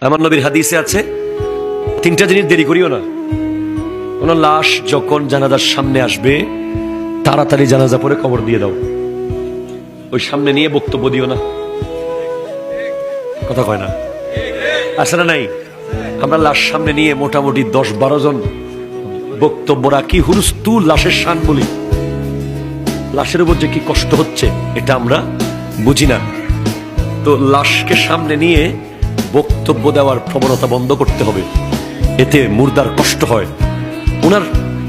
আমার নবীর হাদিসে আছে, তিনটা জিনিস দেরি করিও না। কোন লাশ যখন জানাজার সামনে আসবে, তাড়াতাড়ি জানাজা পরে কবর দিয়ে দাও। ওই সামনে নিয়ে বক্তব্য দিও না। কথা কয় না, আছে না নাই? আমরা লাশ সামনে নিয়ে মোটামুটি 10-12 জন বক্তব্য রাখি, হুরুস্তু লাশের শান বলি। লাশের উপর যে কি কষ্ট হচ্ছে এটা আমরা বুঝি না। তো লাশকে সামনে নিয়ে বক্তব্য দেওয়ার প্রবণতা বন্ধ করতে হবে। এতে মুর্দার কষ্ট হয়। ওনার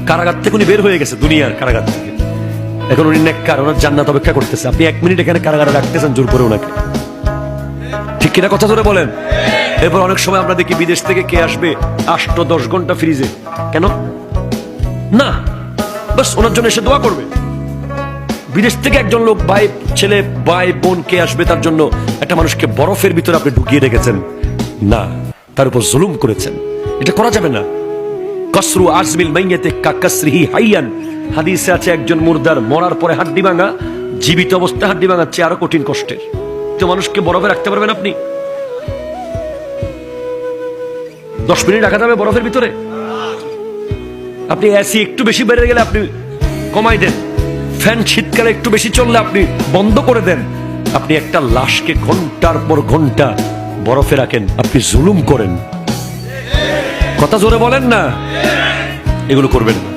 কারাগার থেকে উনি বের হয়ে গেছে, দুনিয়ার কারাগার থেকে। এখন উনি নেককার, ওনার জান্নাত অপেক্ষা করতেছে। আপনি 1 মিনিট এখানে কারাগারে রাখতেছেন জোর করে ওনাকে, ঠিক কিনা? কথা ধরে বলেন। এরপর অনেক সময় আমরা দেখি বিদেশ থেকে কে আসবে 8-10 ঘন্টা ফ্রিজে। কেন না? বাস ওনার জন্য এসে দোয়া করবে। বিদেশ থেকে একজন লোক, ভাই ছেলে, ভাই বোন কে আসবে, তার জন্য একটা মানুষকে বরফের ভিতরে আপনি ঢুকিয়ে রেখেছেন না, তার উপর জুলুম করেছেন। এটা করা যাবে না। কসরু আজমিল মাইয়াতে কাকাসরিহি হাইয়ান, হাদিসে আছে একজন মুর্দার মরার পরে হাড্ডি ভাঙা জীবিত অবস্থায় হাড্ডি ভাঙার চেয়ে আরো কঠিন কষ্টের। তো মানুষকে বরফে রাখতে পারবেন আপনি? 10 মিনিট রাখা যাবে বরফের ভিতরে? আপনি এসি একটু বেশি বেড়ে গেলে আপনি কমাই দেন, ফ্যান শীতকালে একটু বেশি চললে আপনি বন্ধ করে দেন। আপনি একটা লাশকে ঘন্টার পর ঘন্টা বরফে রাখেন, আপনি জুলুম করেন। কথা জোরে বলেন না, এগুলো করবেন না।